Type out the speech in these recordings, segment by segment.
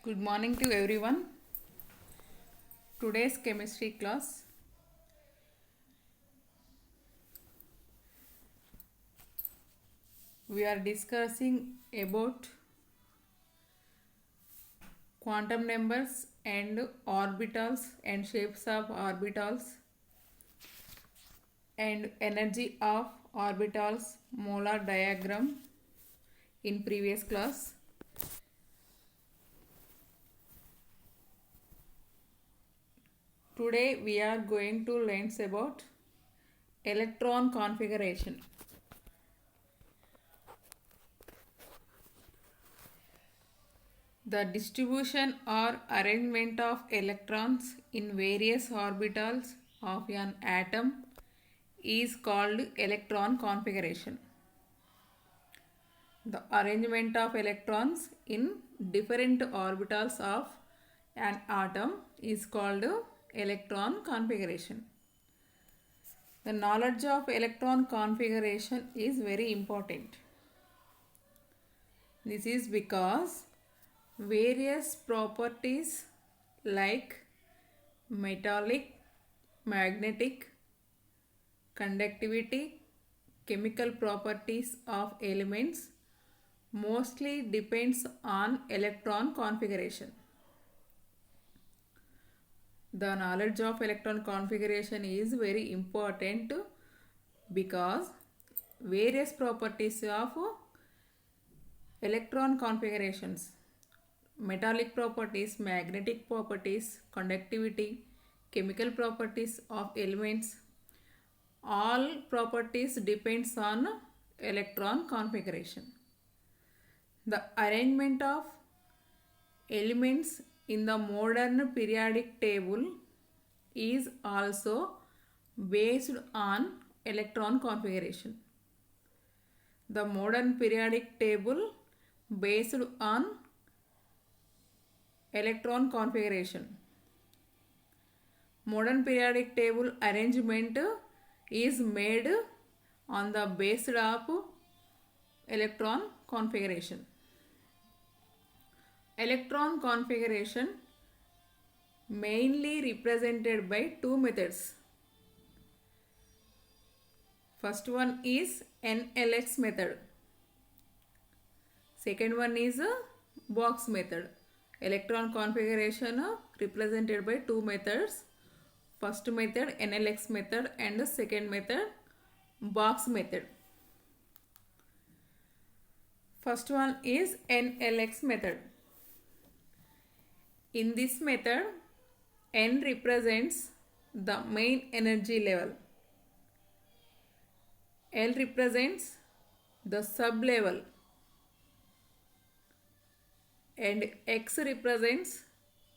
Good morning to everyone. Today's chemistry class. We are discussing about quantum numbers and orbitals and shapes of orbitals and energy of orbitals molar diagram in previous class. Today we are going to learn about electron configuration. The distribution or arrangement of electrons in various orbitals of an atom is called electron configuration. The arrangement of electrons in different orbitals of an atom is called electron configuration. The knowledge of electron configuration is very important. This is because various properties like metallic, magnetic, conductivity, chemical properties of elements mostly depends on electron configuration. The knowledge of electron configuration is very important because various properties of electron configurations, metallic properties, magnetic properties, conductivity, chemical properties of elements, all properties depends on electron configuration. The arrangement of elements in the modern periodic table is also based on electron configuration. The modern periodic table based on electron configuration. Modern periodic table arrangement is made on the basis of electron configuration. Electron configuration mainly represented by two methods. First one is NLX method. Second one is a box method. Electron configuration represented by two methods. First method NLX method and the second method box method. First one is NLX method. In this method, N represents the main energy level. L represents the sub-level and X represents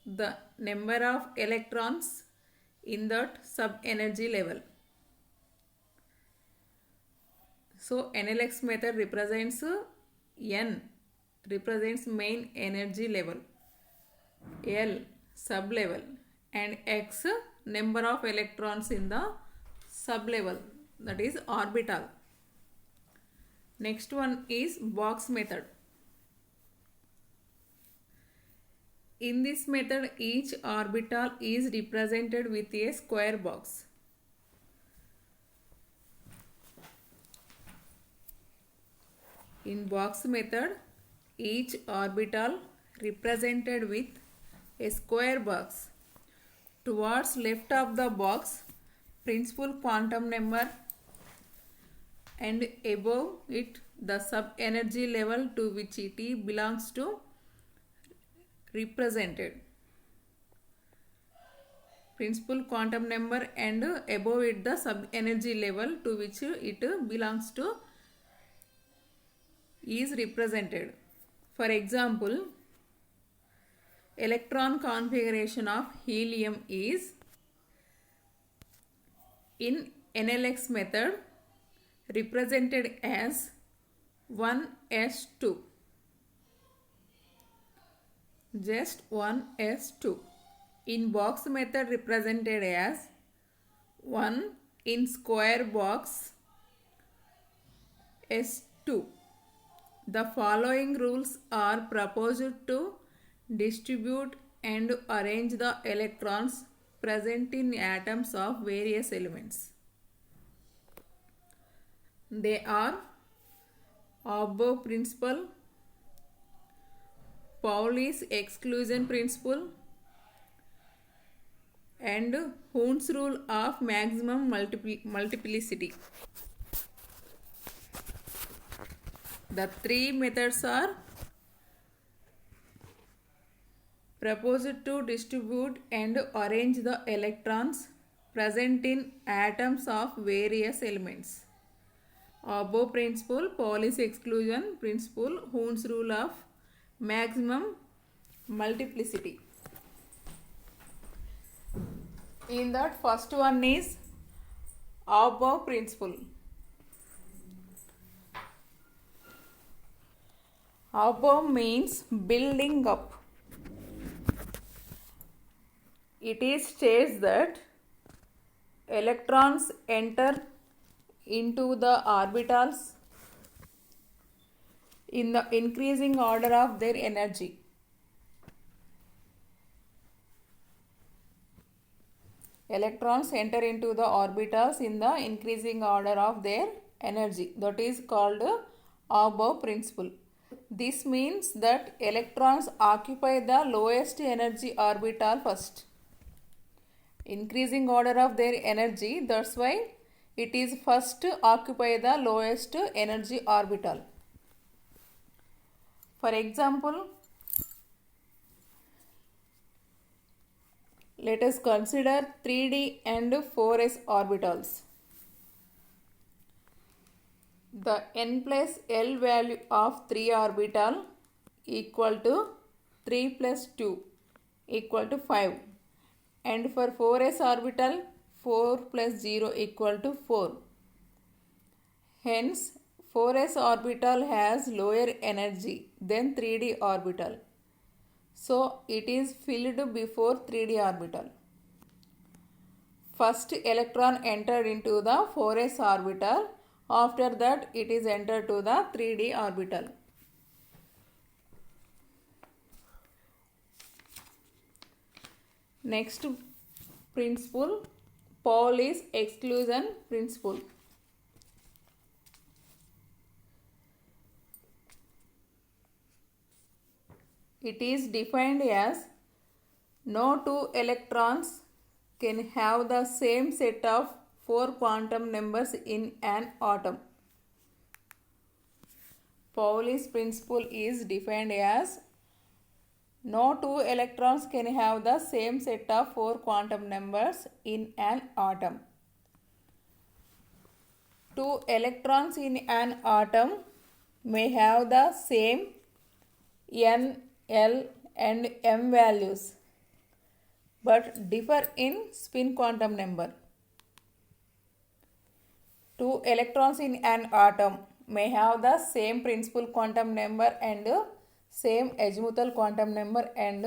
the number of electrons in that sub-energy level. So NLX method represents N represents main energy level, L sub-level and X number of electrons in the sub-level, that is orbital. Next one is box method. In this method, each orbital is represented with a square box. In box method, each orbital represented with a square box. Towards left of the box, principal quantum number and above it the sub-energy level to which it belongs to represented. Principal quantum number and above it the sub-energy level to which it belongs to is represented. For example, electron configuration of helium is in NLX method represented as 1s2, just 1s2. In box method represented as 1 in square box s2. The following rules are proposed to distribute and arrange the electrons present in atoms of various elements. They are Above principle, Pauli's exclusion principle, and Hund's rule of maximum multiplicity. The three methods are proposed to distribute and arrange the electrons present in atoms of various elements. Above principle, Pauli's exclusion principle, Hund's rule of maximum multiplicity. In that, first one is above principle. Above means building up. It is states that electrons enter into the orbitals in the increasing order of their energy. Electrons enter into the orbitals in the increasing order of their energy. That is called above principle. This means that electrons occupy the lowest energy orbital first. Increasing order of their energy, that's why it is first occupy the lowest energy orbital. For example, let us consider 3d and 4s orbitals. The n plus L value of 3 orbital equal to 3 plus 2 equal to 5, and for 4s orbital 4 plus 0 equal to 4. Hence, 4s orbital has lower energy than 3d orbital. So, it is filled before 3d orbital. First electron entered into the 4s orbital. After that, it is entered to the 3d orbital. Next principle, Pauli's exclusion principle. It is defined as no two electrons can have the same set of 4 quantum numbers in an atom. Pauli's principle is defined as no two electrons can have the same set of 4 quantum numbers in an atom. Two electrons in an atom may have the same n, L and m values but differ in spin quantum number. Two electrons in an atom may have the same principal quantum number and same azimuthal quantum number and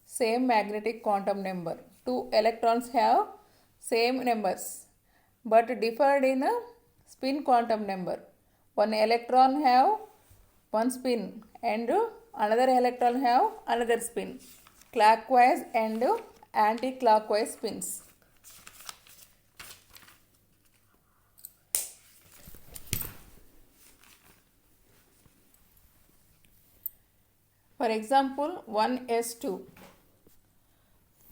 same magnetic quantum number. Two electrons have same numbers but differed in spin quantum number. One electron have one spin and another electron have another spin, clockwise and anti-clockwise spins. For example, 1s2,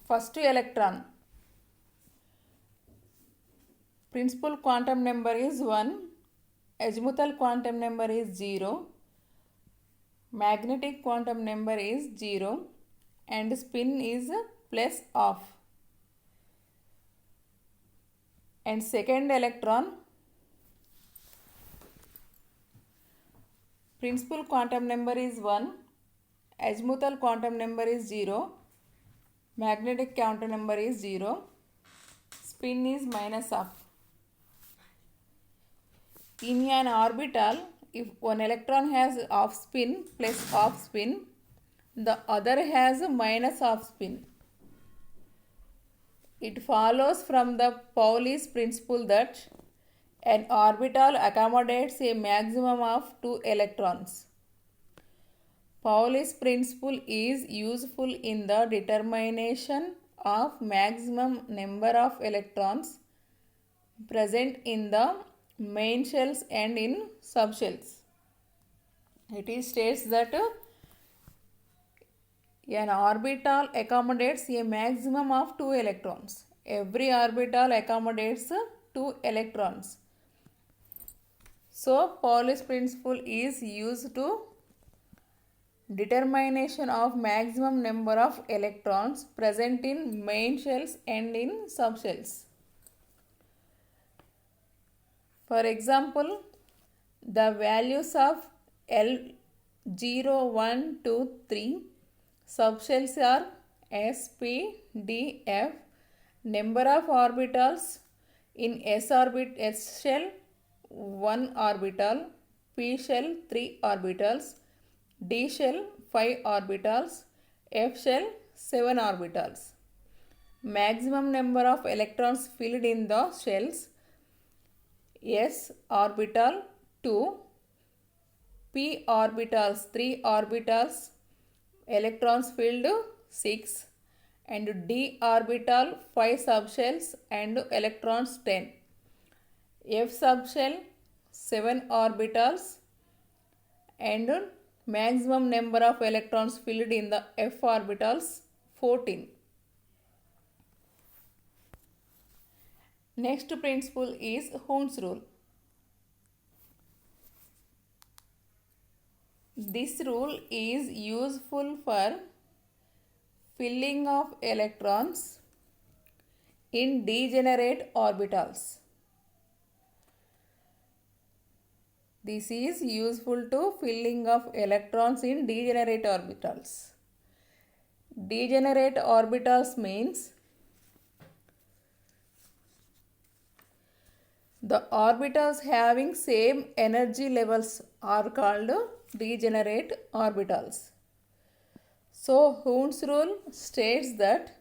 first electron, principal quantum number is 1, azimuthal quantum number is 0, magnetic quantum number is 0 and spin is plus half. And second electron, principal quantum number is 1, azimuthal quantum number is 0, magnetic quantum number is 0, spin is minus half. In an orbital, if one electron has half spin plus half spin, the other has minus half spin. It follows from the Pauli's principle that an orbital accommodates a maximum of 2 electrons. Pauli's principle is useful in the determination of maximum number of electrons present in the main shells and in subshells. It states that an orbital accommodates a maximum of 2 electrons. Every orbital accommodates 2 electrons. So, Pauli's principle is used to determination of maximum number of electrons present in main shells and in subshells. For example, the values of L0, 1, 2, 3 subshells are S, P, D, F. Number of orbitals in S shell 1 orbital, P shell 3 orbitals, D shell 5 orbitals, F shell 7 orbitals. Maximum number of electrons filled in the shells: S orbital 2, P orbitals 3 orbitals, electrons filled 6, and D orbital 5 subshells and electrons 10. F subshell 7 orbitals and maximum number of electrons filled in the F orbitals 14. Next principle is Hund's rule. This rule is useful for filling of electrons in degenerate orbitals. This is useful to filling of electrons in degenerate orbitals. Degenerate orbitals means the orbitals having same energy levels are called degenerate orbitals. So, Hund's rule states that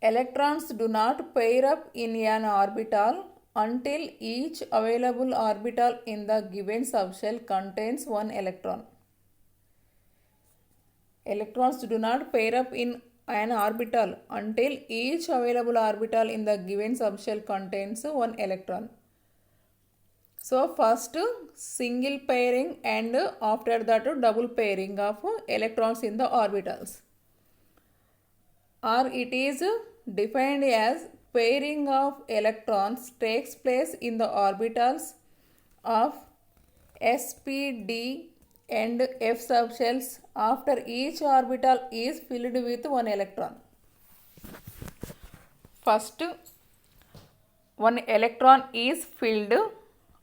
electrons do not pair up in an orbital until each available orbital in the given subshell contains one electron. Electrons do not pair up in an orbital until each available orbital in the given subshell contains one electron. So, first single pairing and after that double pairing of electrons in the orbitals, or it is defined as pairing of electrons takes place in the orbitals of S, P, D and F subshells after each orbital is filled with one electron. First, one electron is filled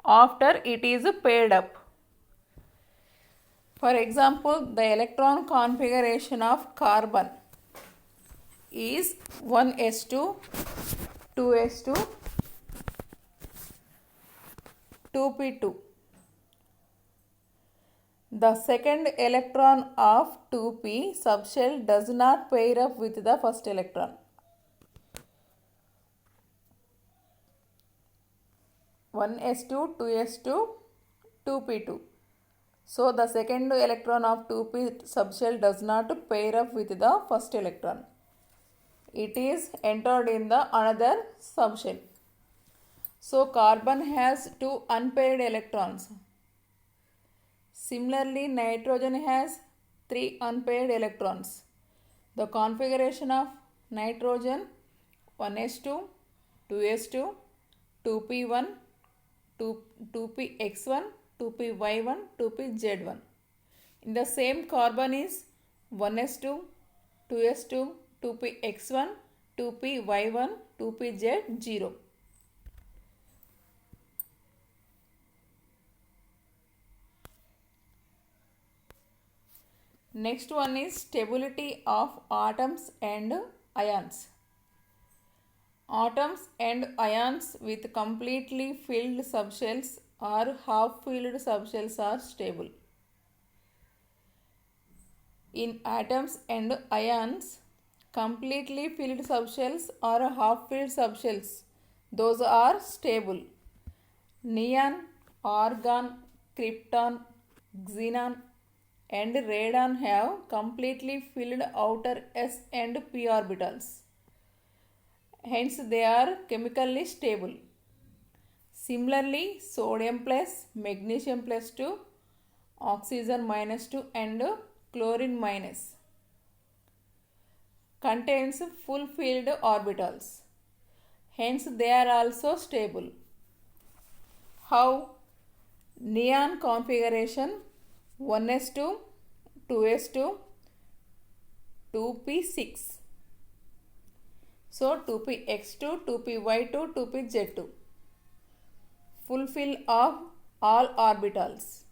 after it is paired up. For example, the electron configuration of carbon is 1s2, 2s2, 2p2. The second electron of 2p subshell does not pair up with the first electron. 1s2, 2s2, 2p2. So, the second electron of 2p subshell does not pair up with the first electron. It is entered in the another subshell. So, carbon has 2 unpaired electrons. Similarly, nitrogen has 3 unpaired electrons. The configuration of nitrogen: 1s2, 2s2, 2p1, 2px1, 2py1, 2pz1. In the same carbon is 1s2, 2s2, 2px1, 2py1, 2pz0. Next one is stability of atoms and ions. Atoms and ions with completely filled subshells or half-filled subshells are stable. In atoms and ions, completely filled subshells or half-filled subshells, those are stable. Neon, argon, krypton, xenon, and radon have completely filled outer s and p orbitals. Hence they are chemically stable. Similarly, sodium plus, magnesium plus 2, oxygen minus 2 and chlorine minus contains full filled orbitals. Hence they are also stable. How? Neon configuration 1s2, 2s2, 2p6. So 2px2, 2py2, 2pz2. Fulfill of all orbitals.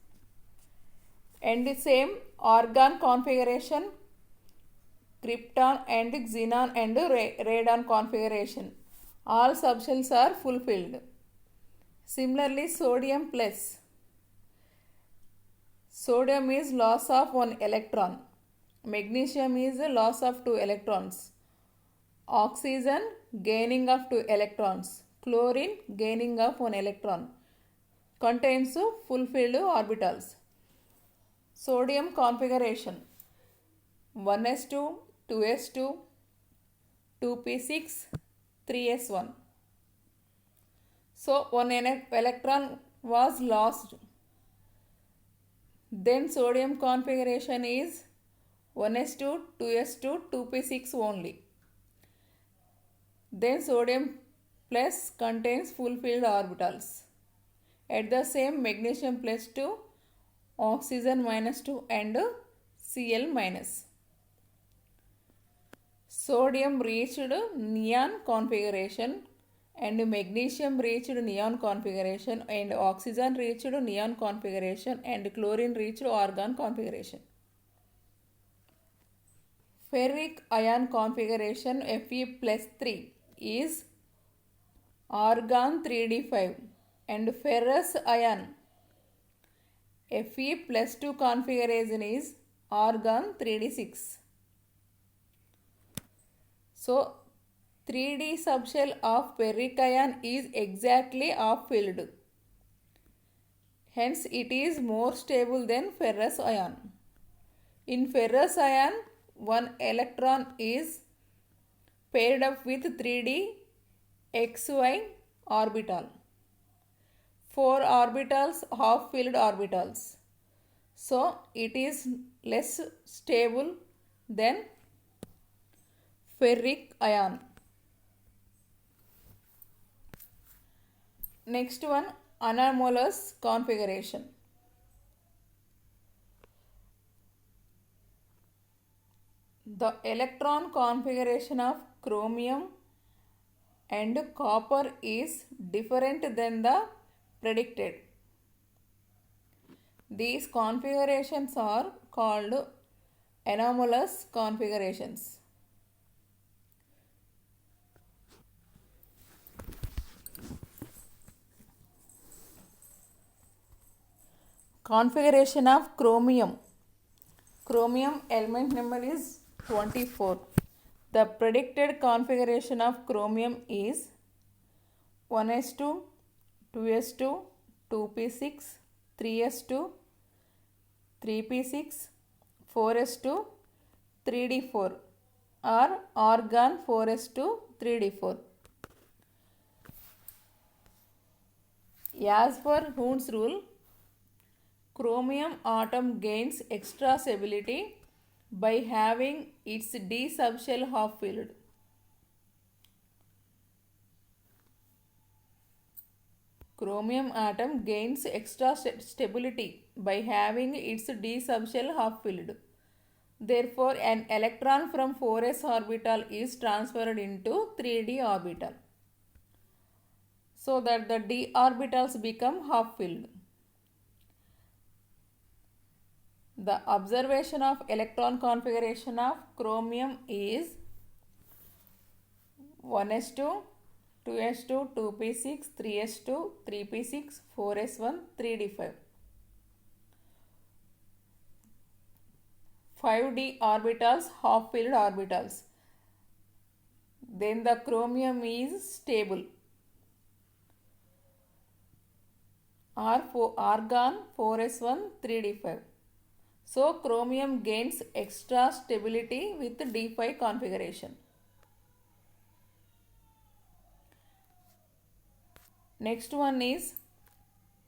And the same argon configuration, krypton and xenon and radon configuration. All subshells are fulfilled. Similarly, sodium plus. Sodium is loss of 1 electron. Magnesium is loss of 2 electrons. Oxygen gaining of 2 electrons. Chlorine gaining of 1 electron. Contains fulfilled orbitals. Sodium configuration 1s2, 2s2, 2p6, 3s1. So 1 electron was lost. Then sodium configuration is 1s2, 2s2, 2p6 only. Then sodium plus contains fulfilled orbitals. At the same, magnesium plus 2, oxygen minus 2 and Cl minus. Sodium reached neon configuration and magnesium reached neon configuration and oxygen reached neon configuration and chlorine reached argon configuration. Ferric ion configuration Fe plus 3 is argon 3d5 and ferrous ion Fe plus 2 configuration is argon 3d6. So 3d subshell of ferric ion is exactly half-filled. Hence it is more stable than ferrous ion. In ferrous ion, 1 electron is paired up with 3d xy orbital. 4 orbitals, half-filled orbitals. So it is less stable than ferric ion. Next one, anomalous configuration. The electron configuration of chromium and copper is different than the predicted. These configurations are called anomalous configurations. Configuration of chromium. Chromium element number is 24. The predicted configuration of chromium is 1s2, 2s2, 2p6, 3s2, 3p6, 4s2, 3d4 or argon 4s2, 3d4. As per Hund's rule, chromium atom gains extra stability by having its d subshell half-filled. Chromium atom gains extra stability by having its d subshell half-filled. Therefore, an electron from 4s orbital is transferred into 3d orbital, so that the d orbitals become half-filled. The observation of electron configuration of chromium is 1s2, 2s2, 2p6, 3s2, 3p6, 4s1, 3d5. 5d orbitals, half-filled orbitals. Then the chromium is stable. Argon 4s1, 3d5. So chromium gains extra stability with d5 configuration. Next one is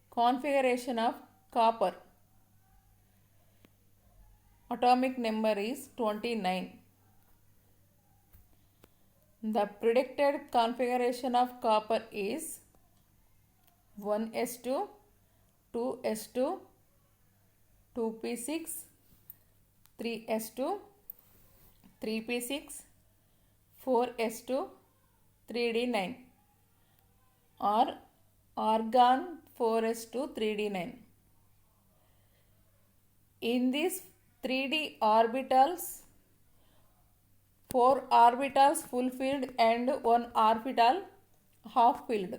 configuration of copper. Atomic number is 29. The predicted configuration of copper is 1s2, 2s2, 2p6, 3s2, 3p6, 4s2, 3d9 or argon 4s2, 3d9. In these 3d orbitals, 4 orbitals full filled and 1 orbital half filled.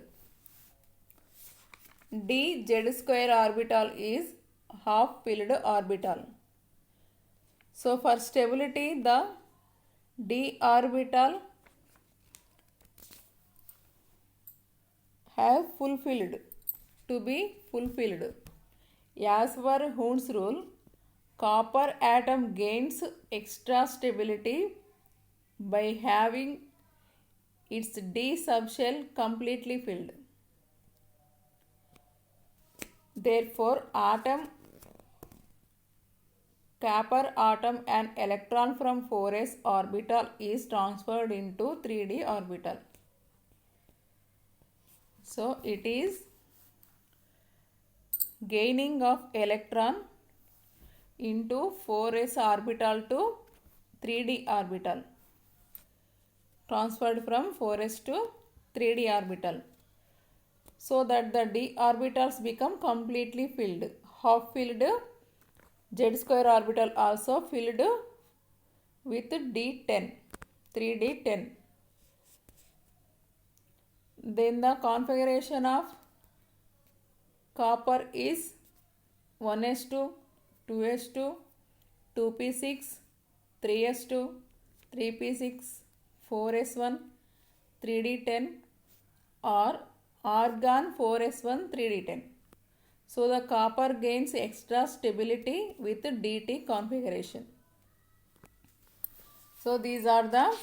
D z square orbital is half filled orbital. So for stability, the d orbital have fulfilled to be fulfilled. As per Hund's rule, copper atom gains extra stability by having its d subshell completely filled. Therefore, copper atom an electron from 4s orbital is transferred into 3d orbital. So it is gaining of electron into 4s orbital to 3d orbital, transferred from 4s to 3d orbital, so that the d orbitals become completely filled. Half filled z square orbital also filled with d10, 3d10. Then the configuration of copper is 1s2, 2s2, 2p6, 3s2, 3p6, 4s1, 3d10 or argon 4s1, 3d10. So the copper gains extra stability with dt configuration. So these are the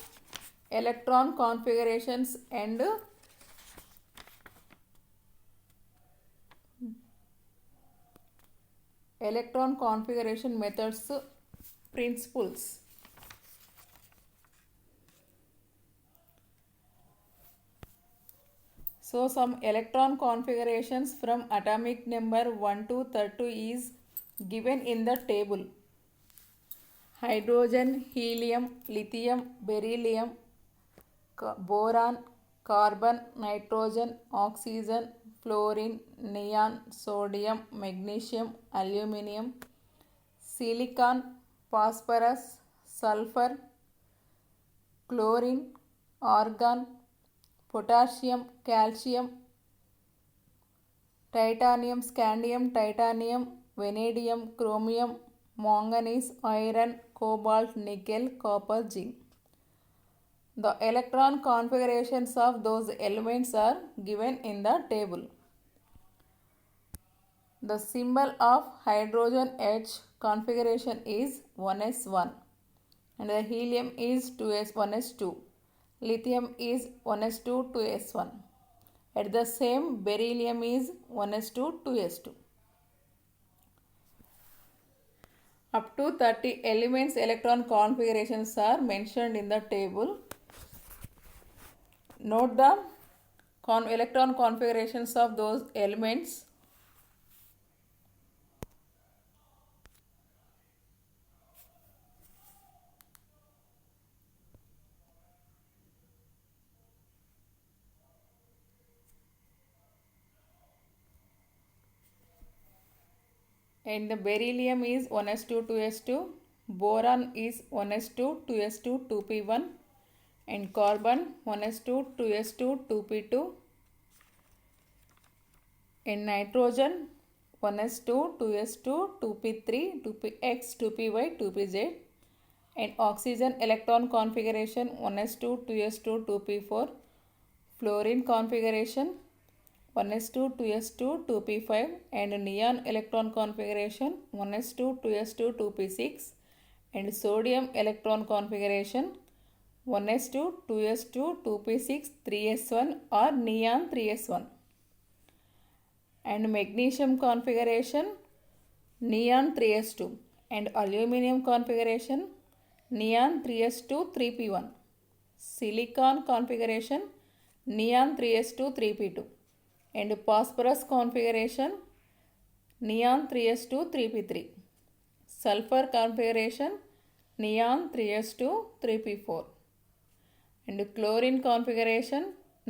electron configurations and electron configuration methods principles. So some electron configurations from atomic number 1 to 32 is given in the table. Hydrogen, helium, lithium, beryllium, boron, carbon, nitrogen, oxygen, fluorine, neon, sodium, magnesium, aluminum, silicon, phosphorus, sulfur, chlorine, argon, potassium, calcium, titanium, scandium, titanium, vanadium, chromium, manganese, iron, cobalt, nickel, copper, zinc. The electron configurations of those elements are given in the table. The symbol of hydrogen H configuration is 1s1 and the helium is 1s2. Lithium is 1s2, 2s1. At the same, beryllium is 1s2, 2s2. Up to 30 elements electron configurations are mentioned in the table. Note the electron configurations of those elements. And the beryllium is 1s2, 2s2, boron is 1s2, 2s2, 2p1, and carbon 1s2, 2s2, 2p2, and nitrogen 1s2, 2s2, 2p3, 2px, 2py, 2pz, and oxygen electron configuration 1s2, 2s2, 2p4, fluorine configuration 1s2 2s2 2p5 and neon electron configuration 1s2 2s2 2p6 and sodium electron configuration 1s2 2s2 2p6 3s1 or neon 3s1 and magnesium configuration neon 3s2 and aluminum configuration neon 3s2 3p1 silicon configuration neon 3s2 3p2 and phosphorus configuration neon 3s2 3p3 sulfur configuration neon 3s2 3p4 and chlorine configuration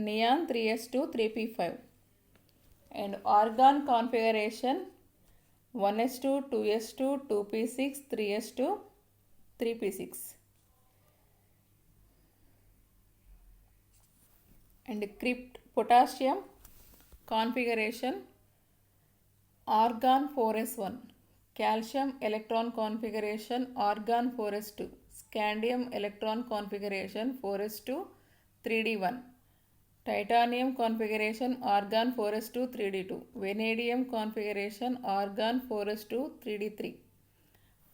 neon 3s2 3p5 and argon configuration 1s2 2s2 2p6 3s2 3p6 and crypt potassium configuration argon 4s1 calcium electron configuration argon 4s2 scandium electron configuration 4s2 3d1 titanium configuration argon 4s2 3d2 vanadium configuration argon 4s2 3d3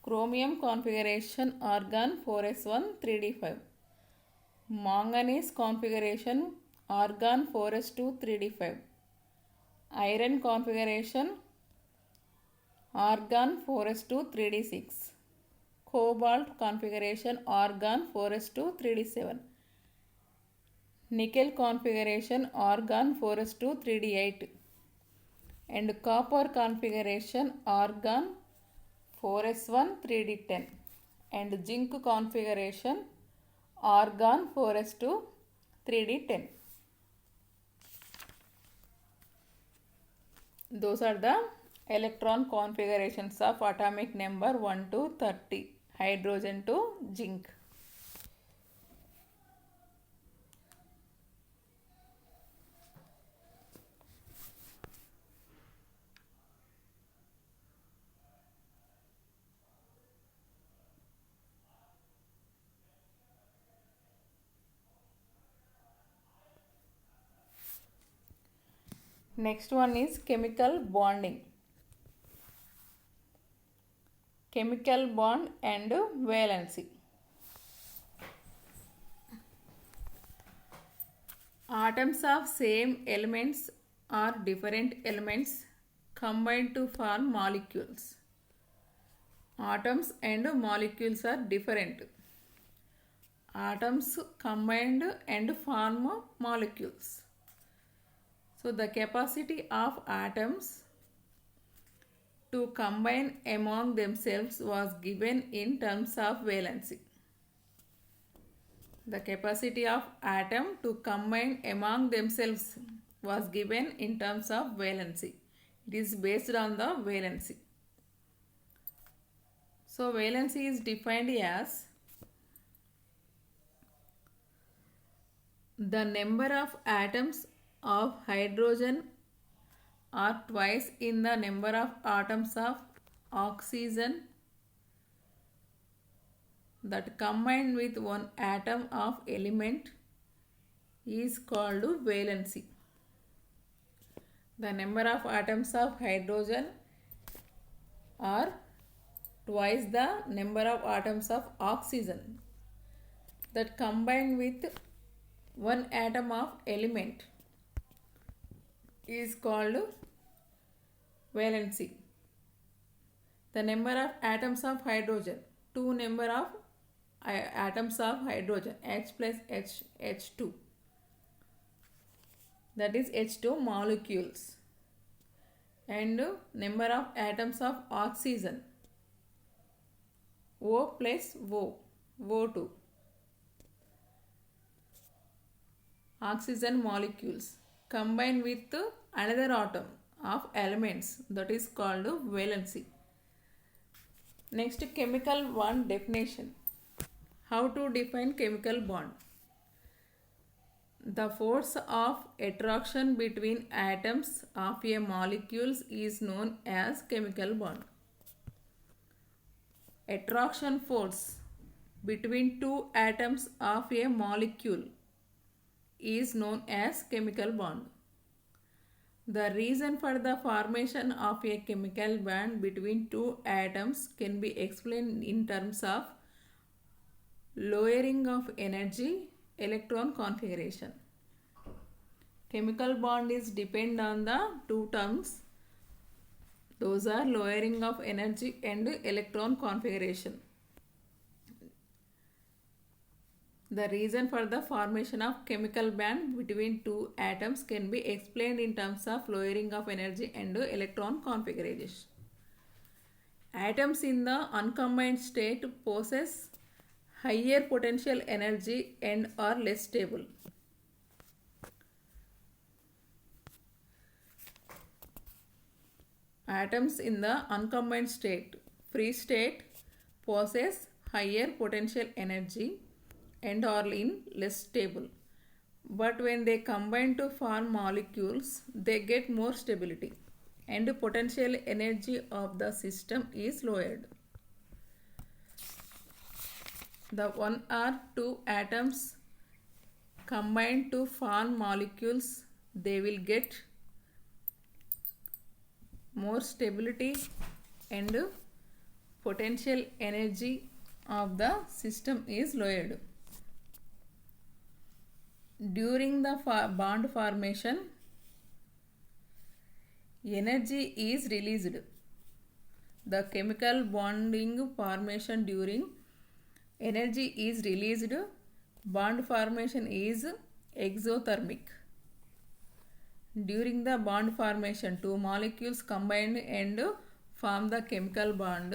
chromium configuration argon 4s1 3d5 manganese configuration argon 4s2 3d5 iron configuration argon 4s2 3d6 cobalt configuration argon 4s2 3d7 nickel configuration argon 4s2 3d8 and copper configuration argon 4s1 3d10 and zinc configuration argon 4s2 3d10. Those are the electron configurations of atomic number 1 to 30 hydrogen to zinc. Next one is chemical bonding. Chemical bond and valency. Atoms of same elements or different elements combine to form molecules. Atoms and molecules are different. Atoms combined and form molecules. So the capacity of atoms to combine among themselves was given in terms of valency. The capacity of atom to combine among themselves was given in terms of valency. It is based on the valency. So valency is defined as the number of atoms of hydrogen are twice in the number of atoms of oxygen that combined with one atom of element is called valency. The number of atoms of hydrogen are twice the number of atoms of oxygen that combined with one atom of element is called valency. The number of atoms of hydrogen, two number of atoms of hydrogen, H plus H, H2, that is H2 molecules, and number of atoms of oxygen, O plus O, O2, oxygen molecules combined with another atom of elements, that is called valency. Next, chemical bond definition. How to define chemical bond? The force of attraction between atoms of a molecule is known as chemical bond. Attraction force between two atoms of a molecule is known as chemical bond. The reason for the formation of a chemical bond between two atoms can be explained in terms of lowering of energy electron configuration. Chemical bond is depend on the two terms. Those are lowering of energy and electron configuration. The reason for the formation of chemical bond between two atoms can be explained in terms of lowering of energy and electron configuration. Atoms in the uncombined state possess higher potential energy and are less stable. Atoms in the uncombined state, free state, possess higher potential energy and are less stable. But when they combine to form molecules, they get more stability and the potential energy of the system is lowered. The one or two atoms combine to form molecules, they will get more stability and potential energy of the system is lowered. During the bond formation, energy is released. The chemical bonding formation during energy is released. Bond formation is exothermic. During the bond formation, two molecules combine and form the chemical bond.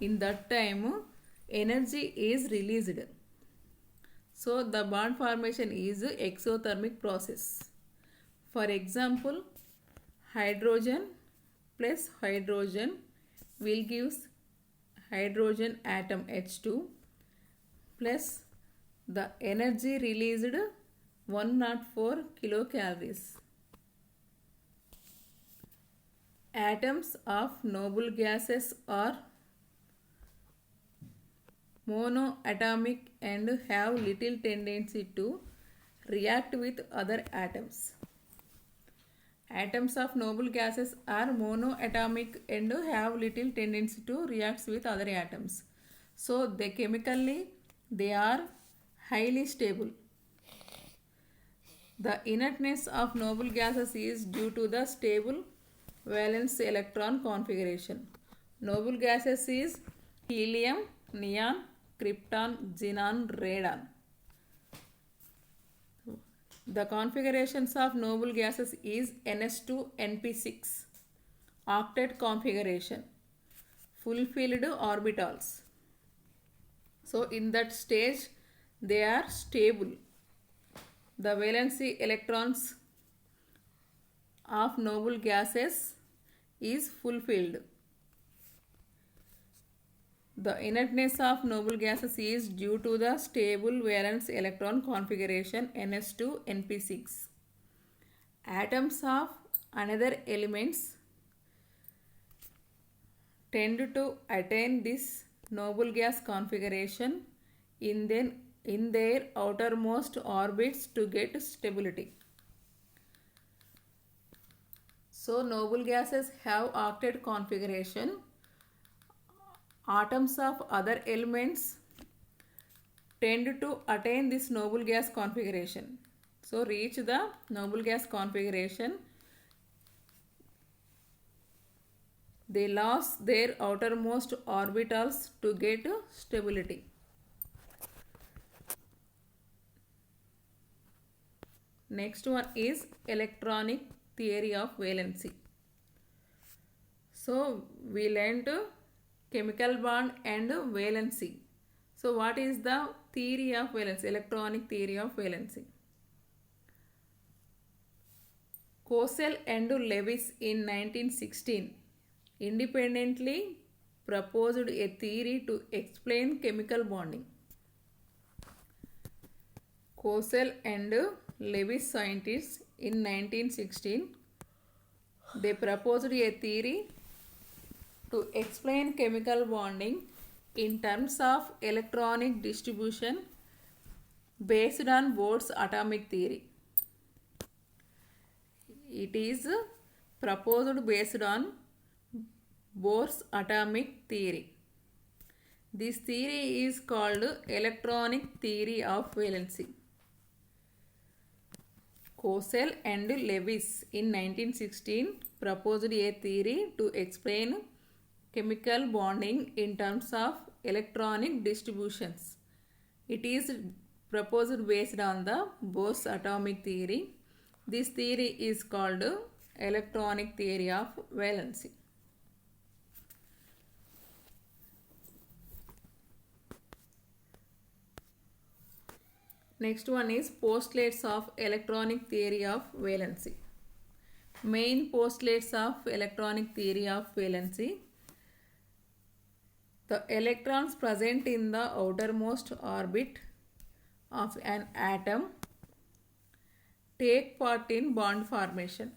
In that time, energy is released. So the bond formation is exothermic process. For example, hydrogen plus hydrogen will give hydrogen atom H2 plus the energy released 104 kilocalories. Atoms of noble gases are monoatomic and have little tendency to react with other atoms. Atoms of noble gases are monoatomic and have little tendency to react with other atoms. So they chemically they are highly stable. The inertness of noble gases is due to the stable valence electron configuration. Noble gases is helium, neon, krypton, xenon, radon. The configurations of noble gases is NS2 NP6 octet configuration, fulfilled orbitals. So in that stage they are stable. The valency electrons of noble gases is fulfilled. The inertness of noble gases is due to the stable valence electron configuration NS2 NP6. Atoms of another elements tend to attain this noble gas configuration in their outermost orbits to get stability. So noble gases have octet configuration. Atoms of other elements tend to attain this noble gas configuration. So reach the noble gas configuration. They lost their outermost orbitals to get stability. Next one is electronic theory of valency. So we learned chemical bond and valency. So what is the theory of valency? Electronic theory of valency. Cosell and Lewis in 1916 independently proposed a theory to explain chemical bonding. Cosell and Lewis scientists in 1916 they proposed a theory to explain chemical bonding in terms of electronic distribution based on Bohr's atomic theory. It is proposed based on Bohr's atomic theory. This theory is called electronic theory of valency. Cosell and Lewis in 1916 proposed a theory to explain chemical bonding in terms of electronic distributions. It is proposed based on the Bohr's atomic theory. This theory is called electronic theory of valency. Next one is postulates of electronic theory of valency. Main postulates of electronic theory of valency. The electrons present in the outermost orbit of an atom take part in bond formation.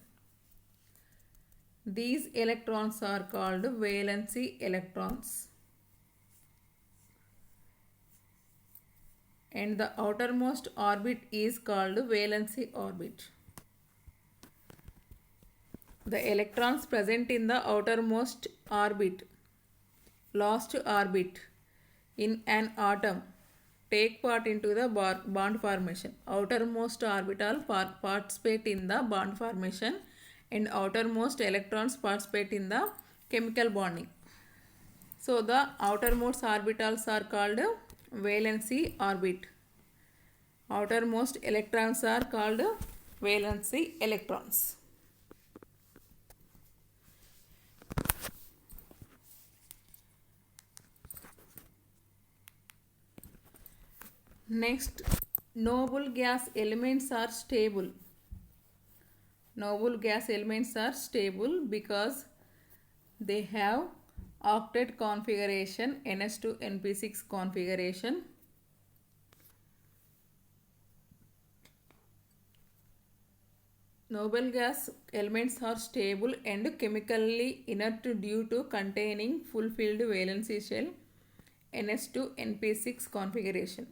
These electrons are called valency electrons. And the outermost orbit is called valency orbit. The electrons present in the outermost orbit, last orbit in an atom take part into the bond formation. Outermost orbital participate in the bond formation and outermost electrons participate in the chemical bonding. So the outermost orbitals are called valency orbit. Outermost electrons are called valency electrons. Next, noble gas elements are stable. Noble gas elements are stable because they have octet configuration, NS2-NP6 configuration. Noble gas elements are stable and chemically inert due to containing full-filled valency shell, NS2-NP6 configuration.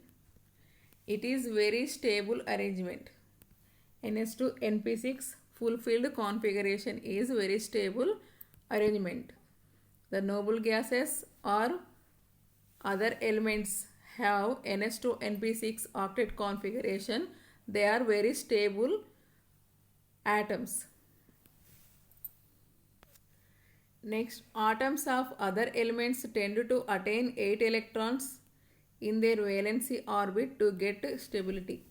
It is very stable arrangement. NS2-NP6 full-filled configuration is very stable arrangement. The noble gases or other elements have NS2-NP6 octet configuration. They are very stable atoms. Next, atoms of other elements tend to attain 8 electrons in their valency orbit to get stability.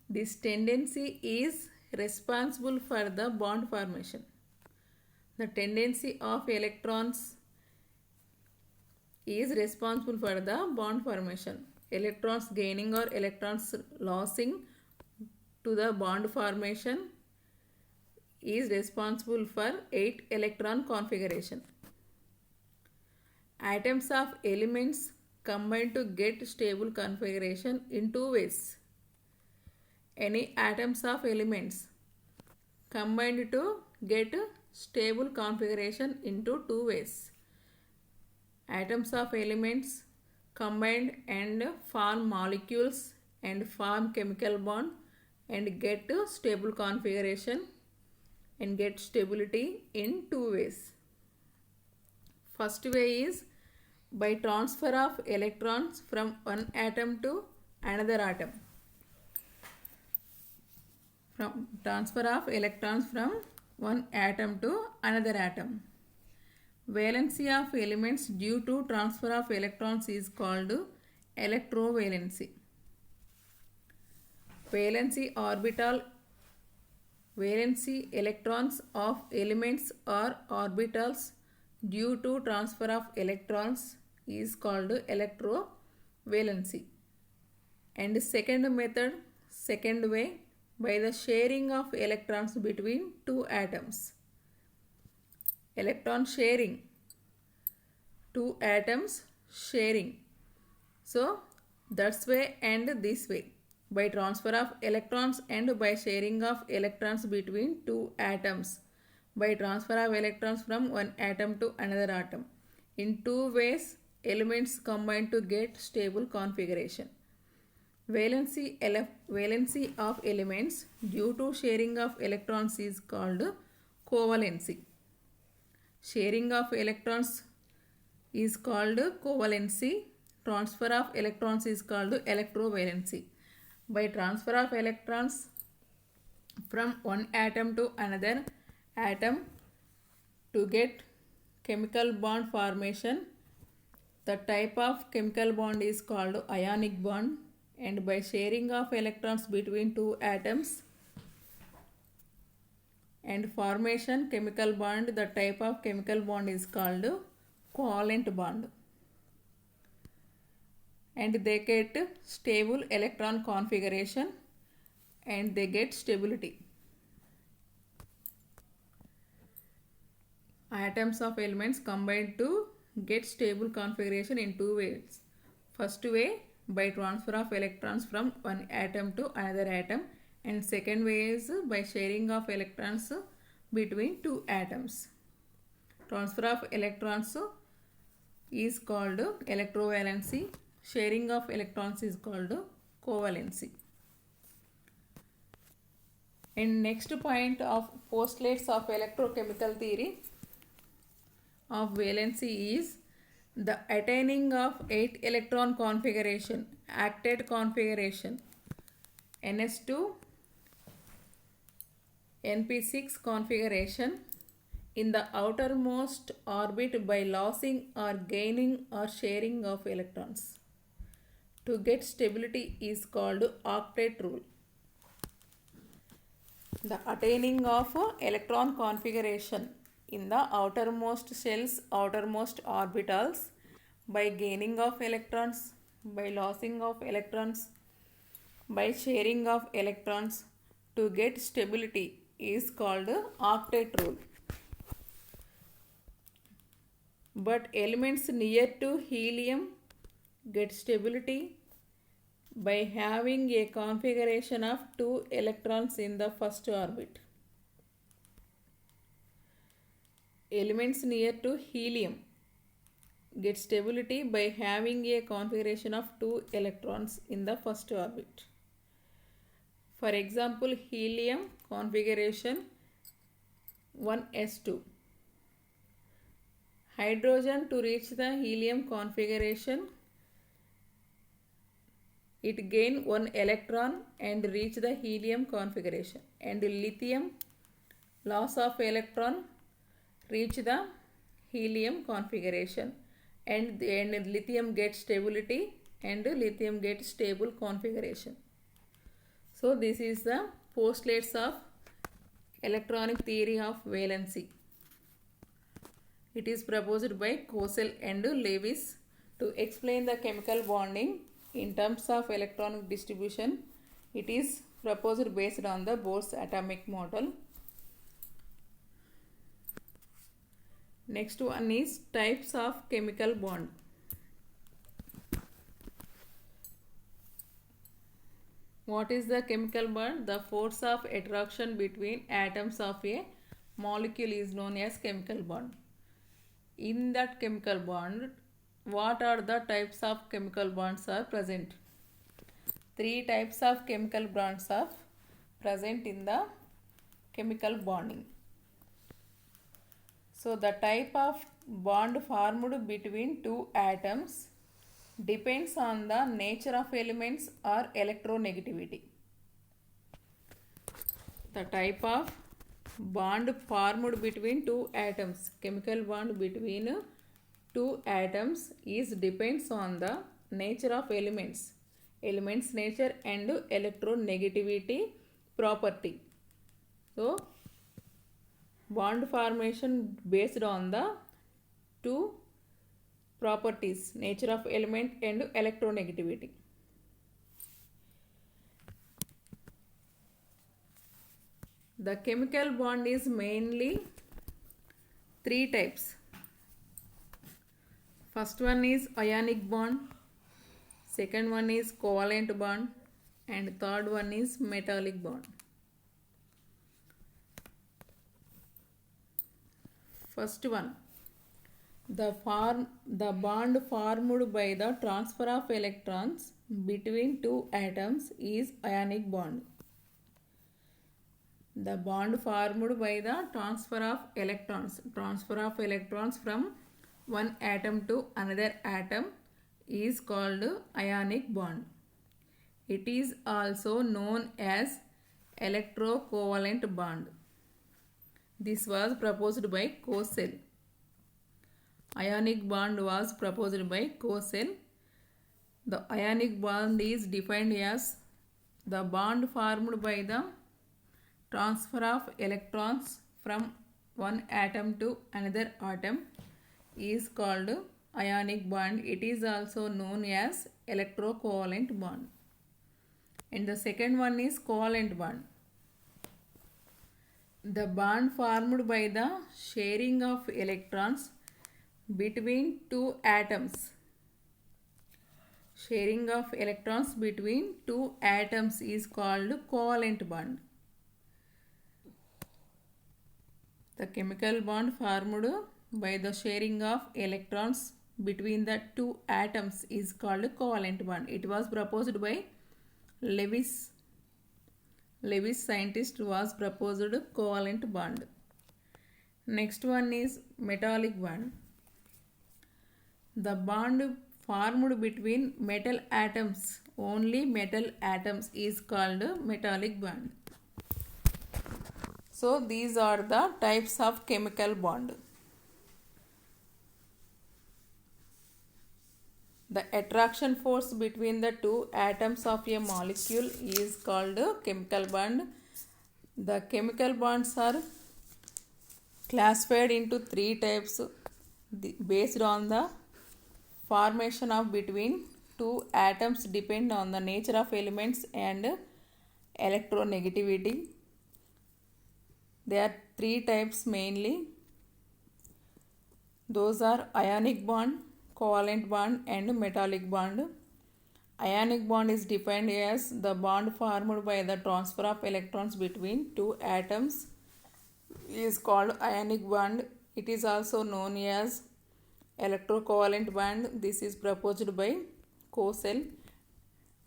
This tendency is responsible for the bond formation. The tendency of electrons is responsible for the bond formation. Electrons gaining or electrons losing to the bond formation is responsible for 8 electron configuration. Atoms of elements combine to get stable configuration in two ways. Any atoms of elements combined to get stable configuration into two ways. Atoms of elements combined and form molecules and form chemical bond and get stable configuration and get stability in two ways. First way is by transfer of electrons from one atom to another atom. From transfer of electrons from one atom to another atom. Valency of elements due to transfer of electrons is called electrovalency. Valency electrons of elements or orbitals due to transfer of electrons is called electrovalency. And second way, by the sharing of electrons between two atoms. Electron sharing, two atoms sharing. So that's way and this way. By transfer of electrons and by sharing of electrons between two atoms. By transfer of electrons from one atom to another atom. In two ways, elements combine to get stable configuration. Valency of elements due to sharing of electrons is called covalency. Sharing of electrons is called covalency. Transfer of electrons is called electrovalency. By transfer of electrons from one atom to another atom to get chemical bond formation, the type of chemical bond is called ionic bond. And by sharing of electrons between two atoms and formation chemical bond, the type of chemical bond is called covalent bond. And they get stable electron configuration and they get stability. Atoms of elements combine to get stable configuration in two ways. First way, by transfer of electrons from one atom to another atom, and second way is by sharing of electrons between two atoms. Transfer of electrons is called electrovalency. Sharing of electrons is called covalency. And next point of postulates of electrochemical theory of valency is the attaining of 8 electron configuration, octet configuration, ns2 np6 configuration in the outermost orbit by losing or gaining or sharing of electrons. To get stability is called octet rule. The attaining of electron configuration in the outermost shells, outermost orbitals by gaining of electrons, by losing of electrons, by sharing of electrons to get stability is called octet rule. But elements near to helium get stability by having a configuration of 2 electrons in the first orbit. Elements near to helium get stability by having a configuration of 2 electrons in the first orbit. For example, helium configuration 1s2. Hydrogen, to reach the helium configuration, it gain 1 electron and reach the helium configuration. And lithium, loss of electron, reach the helium configuration. And lithium gets stability and lithium gets stable configuration. So this is the postulates of electronic theory of valency. It is proposed by Cosell and Lewis to explain the chemical bonding in terms of electronic distribution. It is proposed based on the Bohr's atomic model. Next one is types of chemical bond. What is the chemical bond? The force of attraction between atoms of a molecule is known as chemical bond. In that chemical bond, what are the types of chemical bonds are present? 3 types of chemical bonds are present in the chemical bonding. So the type of bond formed between two atoms depends on the nature of elements or electronegativity. The type of bond formed between two atoms, chemical bond between two atoms, is depends on the nature of elements nature and electronegativity property. So bond formation based on the two properties, nature of element and electronegativity. The chemical bond is mainly 3 types. First one is ionic bond, second one is covalent bond, and third one is metallic bond. First one, the bond formed by the transfer of electrons between two atoms is ionic bond. The bond formed by the transfer of electrons from one atom to another atom is called ionic bond. It is also known as electrocovalent bond. This was proposed by Cosell. Ionic bond was proposed by Cosell. The ionic bond is defined as the bond formed by the transfer of electrons from one atom to another atom is called ionic bond. It is also known as electrocovalent bond. And the second one is covalent bond. The bond formed by the sharing of electrons between two atoms. Sharing of electrons between two atoms is called covalent bond. The chemical bond formed by the sharing of electrons between the two atoms is called covalent bond. It was proposed by Lewis. Lewis scientist was proposed covalent bond. Next one is metallic bond. The bond formed between metal atoms, only metal atoms, is called metallic bond. So these are the types of chemical bond. The attraction force between the two atoms of a molecule is called chemical bond. The chemical bonds are classified into three types based on the formation of between two atoms depend on the nature of elements and electronegativity. There are three types mainly. Those are ionic bond, covalent bond and metallic bond. Ionic bond is defined as the bond formed by the transfer of electrons between two atoms is called ionic bond. It is also known as electrocovalent bond. This is proposed by Cosell.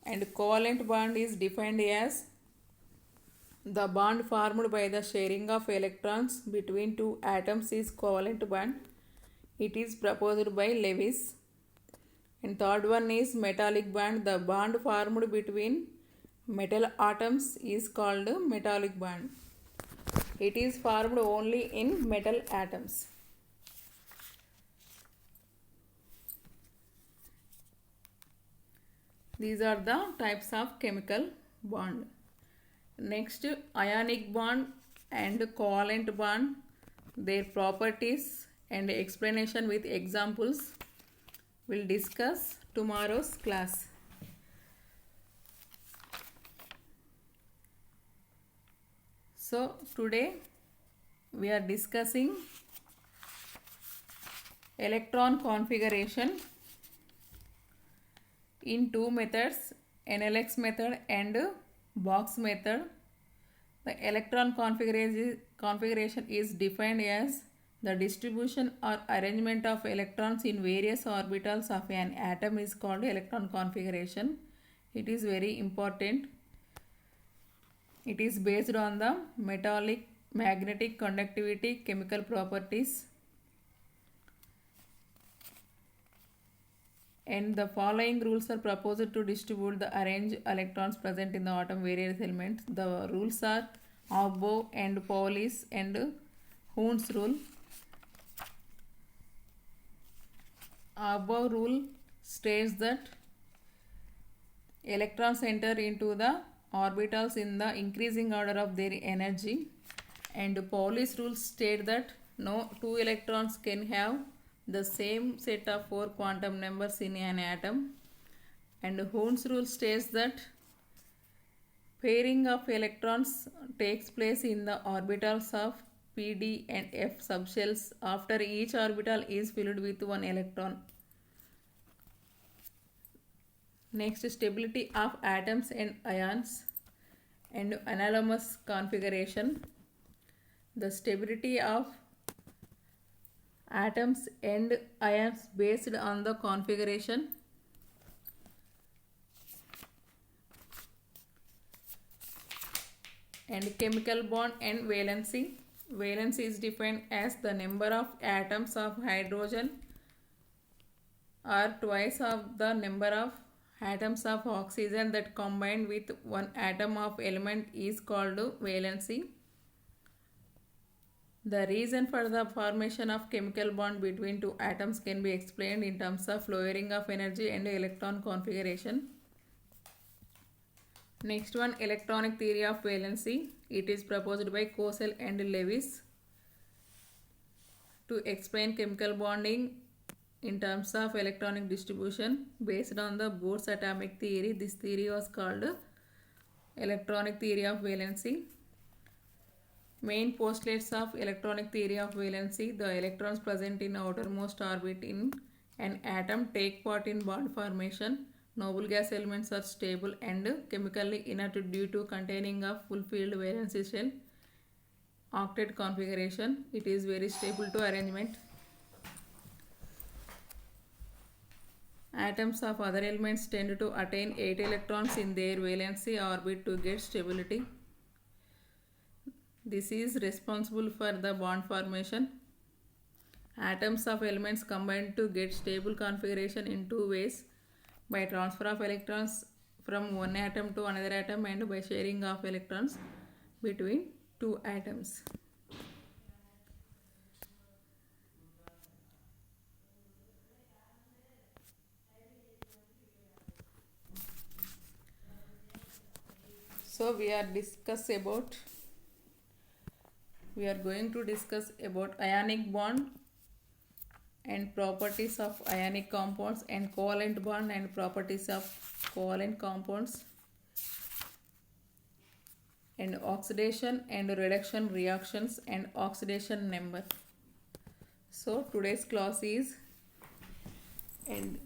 And covalent bond is defined as the bond formed by the sharing of electrons between two atoms is covalent bond. It is proposed by Lewis. And third one is metallic bond. The bond formed between metal atoms is called metallic bond. It is formed only in metal atoms. These are the types of chemical bond. Next, ionic bond and covalent bond, their properties and explanation with examples we'll discuss tomorrow's class. So today we are discussing electron configuration in two methods, NLX method and box method. The electron configuration is defined as the distribution or arrangement of electrons in various orbitals of an atom is called electron configuration. It is very important. It is based on the metallic, magnetic, conductivity, chemical properties. And the following rules are proposed to distribute the arranged electrons present in the atom various elements. The rules are Above and Pauli's and Hund's rule. Above rule states that electrons enter into the orbitals in the increasing order of their energy, and Pauli's rule state that no two electrons can have the same set of 4 quantum numbers in an atom, and Hund's rule states that pairing of electrons takes place in the orbitals of p, d and f subshells after each orbital is filled with one electron. Next, stability of atoms and ions and anomalous configuration. The stability of atoms and ions based on the configuration. And chemical bond and valency. Valency is defined as the number of atoms of hydrogen or twice of the number of atoms of oxygen that combined with one atom of element is called valency. The reason for the formation of chemical bond between two atoms can be explained in terms of lowering of energy and electron configuration. Next one, electronic theory of valency. It is proposed by Cosell and Lewis to explain chemical bonding in terms of electronic distribution based on the Bohr's atomic theory. This theory was called electronic theory of valency. Main postulates of electronic theory of valency: the electrons present in outermost orbit in an atom take part in bond formation. Noble gas elements are stable and chemically inert due to containing a full filled valency shell octet configuration. It is very stable to arrangement. Atoms of other elements tend to attain 8 electrons in their valency orbit to get stability. This is responsible for the bond formation. Atoms of elements combine to get stable configuration in two ways: by transfer of electrons from one atom to another atom and by sharing of electrons between two atoms. So we are going to discuss about ionic bond and properties of ionic compounds, and covalent bond and properties of covalent compounds, and oxidation and reduction reactions and oxidation number. So today's class is end.